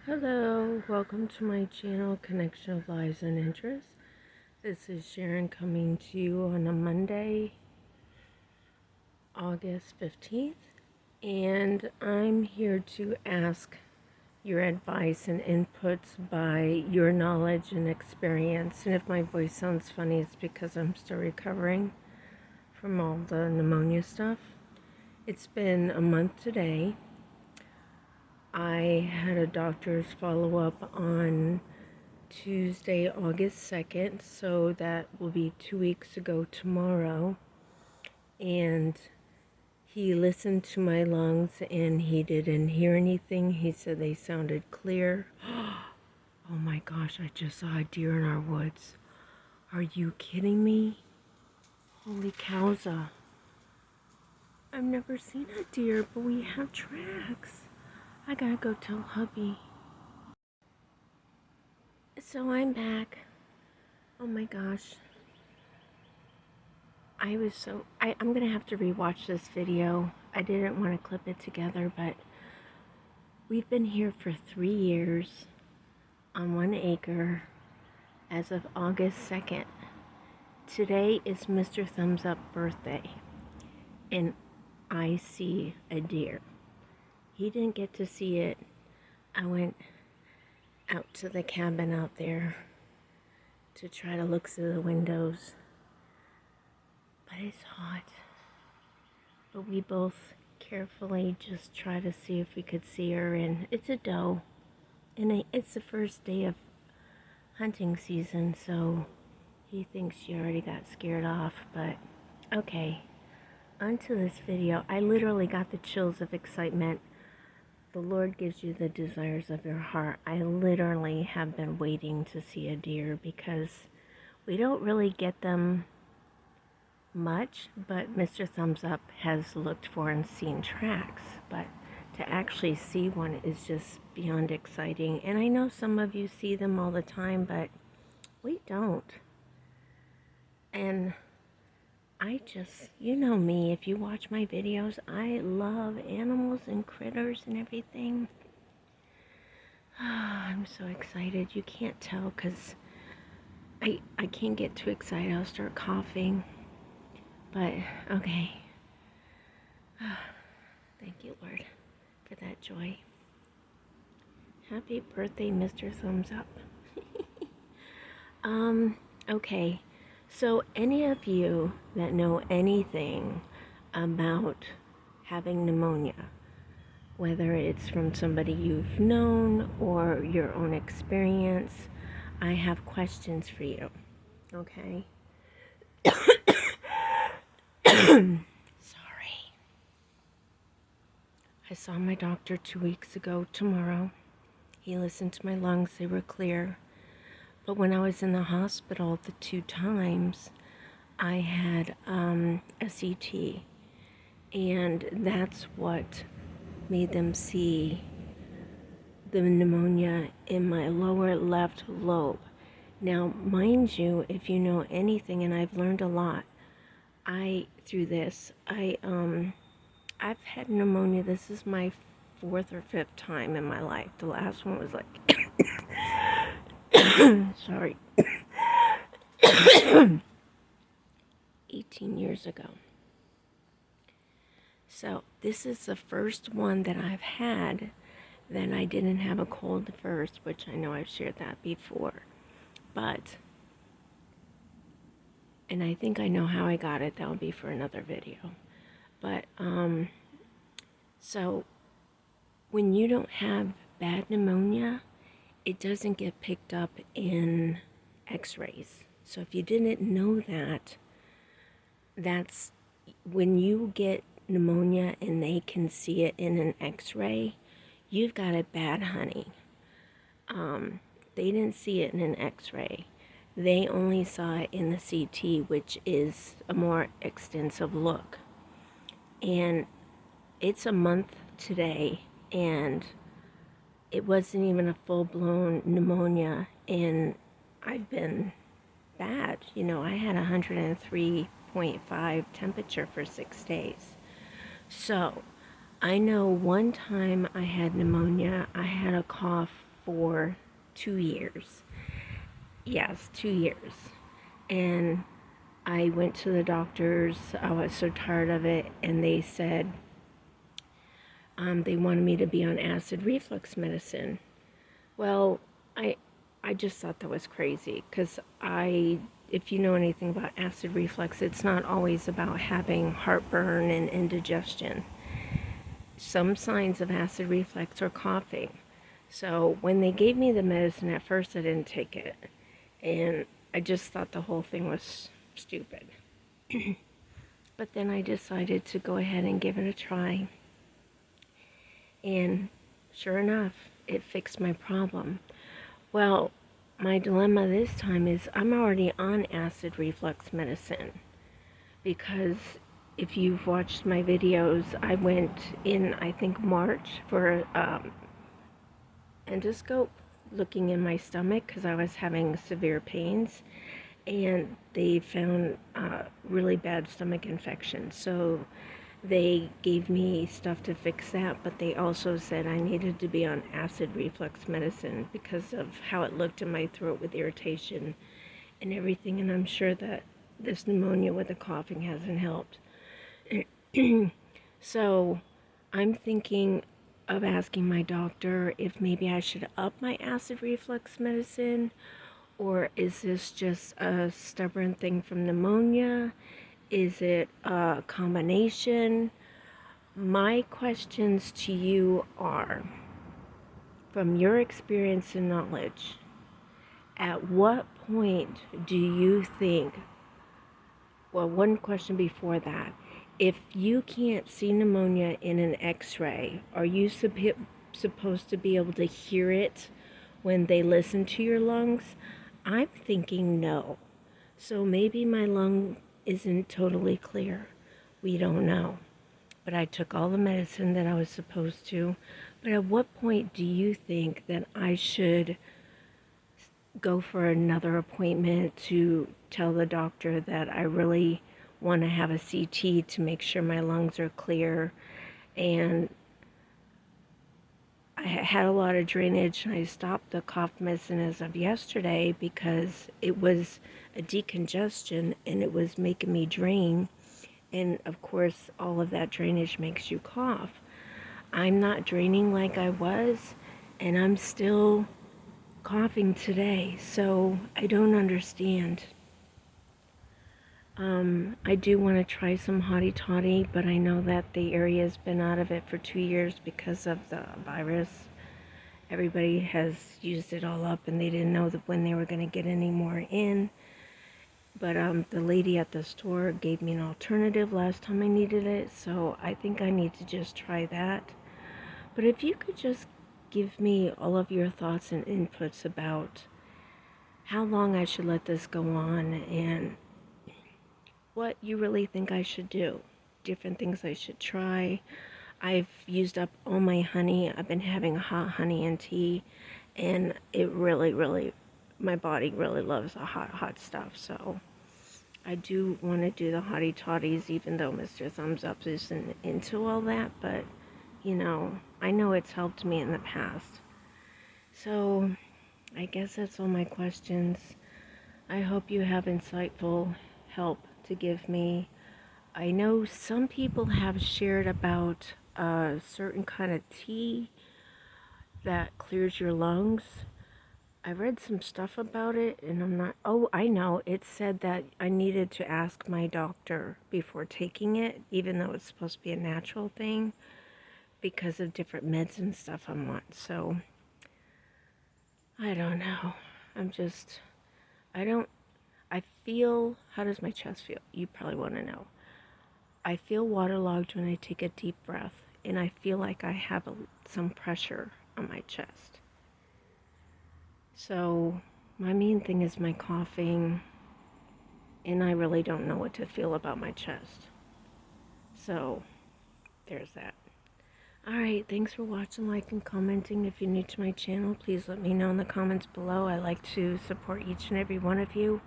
Hello, welcome to my channel, Connection of Lives and Interests. This is Sharon coming to you on a Monday, August 15th, and I'm here to ask your advice and inputs by your knowledge and experience. And if my voice sounds funny, it's because I'm still recovering from all the pneumonia stuff. It's been a month today. I had a doctor's follow-up on Tuesday, August 2nd, so that will be 2 weeks ago tomorrow. And he listened to my lungs and he didn't hear anything. He said they sounded clear. Oh my gosh, I just saw a deer in our woods. Are you kidding me? Holy cowza. I've never seen a deer, but we have tracks. I gotta go tell hubby. So I'm back. Oh my gosh. I'm gonna have to rewatch this video. I didn't want to clip it together, but we've been here for 3 years on 1 acre as of August 2nd. Today is Mr. Thumbs Up birthday, and I see a deer. He didn't get to see it. I went out to the cabin out there to try to look through the windows. But it's hot. But we both carefully just try to see if we could see her, and it's a doe. And it's the first day of hunting season, so he thinks she already got scared off. But okay, onto this video. I literally got the chills of excitement. The Lord gives you the desires of your heart. I literally have been waiting to see a deer because we don't really get them much, but Mr. Thumbs Up has looked for and seen tracks, but to actually see one is just beyond exciting. And I know some of you see them all the time, but we don't. And I just, you know me, if you watch my videos, I love animals and critters and everything. I'm so excited. You can't tell because I can't get too excited. I'll start coughing. But, okay. Thank you, Lord, for that joy. Happy birthday, Mr. Thumbs Up. Okay. So, any of you that know anything about having pneumonia, whether it's from somebody you've known or your own experience, I have questions for you. Okay? Sorry. I saw my doctor 2 weeks ago tomorrow. He listened to my lungs, they were clear. But when I was in the hospital the 2 times, I had a CT. And that's what made them see the pneumonia in my lower left lobe. Now, mind you, if you know anything, and I've learned a lot, through this, I've had pneumonia. This is my 4th or 5th time in my life. The last one was like, sorry, 18 years ago. So this is the first one that I've had. Then I didn't have a cold first, which I know I've shared that before. But, and I think I know how I got it. That will be for another video. But, so when you don't have bad pneumonia, it doesn't get picked up in x-rays. So if you didn't know that, that's when you get pneumonia and they can see it in an x-ray, you've got it bad, honey. They didn't see it in an x-ray. They only saw it in the CT, which is a more extensive look. And it's a month today, and it wasn't even a full-blown pneumonia, and I've been bad. You know, I had 103.5 temperature for 6 days. So, I know one time I had pneumonia, I had a cough for 2 years. Yes, 2 years. And I went to the doctors. I was so tired of it, and they said they wanted me to be on acid reflux medicine. Well, I just thought that was crazy because if you know anything about acid reflux, it's not always about having heartburn and indigestion. Some signs of acid reflux are coughing. So when they gave me the medicine at first, I didn't take it. And I just thought the whole thing was stupid. But then I decided to go ahead and give it a try. And sure enough, it fixed my problem. Well, my dilemma this time is I'm already on acid reflux medicine because if you've watched my videos, I went in, I think, March for endoscope looking in my stomach because I was having severe pains, and they found really bad stomach infection. So they gave me stuff to fix that, but they also said I needed to be on acid reflux medicine because of how it looked in my throat with irritation and everything, and I'm sure that this pneumonia with the coughing hasn't helped. So I'm thinking of asking my doctor if maybe I should up my acid reflux medicine, or is this just a stubborn thing from pneumonia? Is it a combination? My questions to you are, from your experience and knowledge, at what point do you think, well, one question before that, if you can't see pneumonia in an x-ray, are you supposed to be able to hear it when they listen to your lungs? I'm thinking no. So maybe my lung isn't totally clear. We don't know. But I took all the medicine that I was supposed to. But at what point do you think that I should go for another appointment to tell the doctor that I really want to have a CT to make sure my lungs are clear? And I had a lot of drainage, and I stopped the cough medicine as of yesterday because it was a decongestion and it was making me drain. And of course, all of that drainage makes you cough. I'm not draining like I was, and I'm still coughing today, so I don't understand. I do want to try some hottie toddy, but I know that the area's been out of it for 2 years because of the virus. Everybody has used it all up, and they didn't know that when they were going to get any more in. But the lady at the store gave me an alternative last time I needed it, so I think I need to just try that. But if you could just give me all of your thoughts and inputs about how long I should let this go on and what you really think I should do, different things I should try. I've used up all my honey. I've been having hot honey and tea, and it really, my body really loves the hot stuff. So I do want to do the hottie toddies, even though Mr. Thumbs Up isn't into all that, but you know, I know it's helped me in the past. So I guess that's all my questions. I hope you have insightful help to give me. I know some people have shared about a certain kind of tea that clears your lungs. I read some stuff about it, and I'm not, oh, I know, it said that I needed to ask my doctor before taking it, even though it's supposed to be a natural thing, because of different meds and stuff I'm on. So I don't know. I feel, how does my chest feel? You probably want to know. I feel waterlogged when I take a deep breath, and I feel like I have some pressure on my chest. So my main thing is my coughing, and I really don't know what to feel about my chest. So there's that. Alright, thanks for watching, liking, commenting. If you're new to my channel, please let me know in the comments below. I like to support each and every one of you.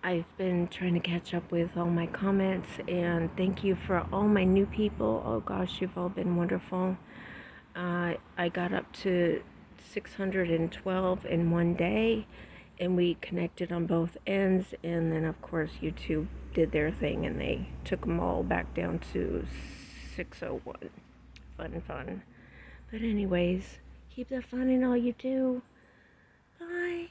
I've been trying to catch up with all my comments, and thank you for all my new people. Oh gosh, you've all been wonderful. I got up to 612 in one day, and we connected on both ends, and then of course YouTube did their thing and they took them all back down to 601. Fun. But anyways, keep the fun in all you do. Bye.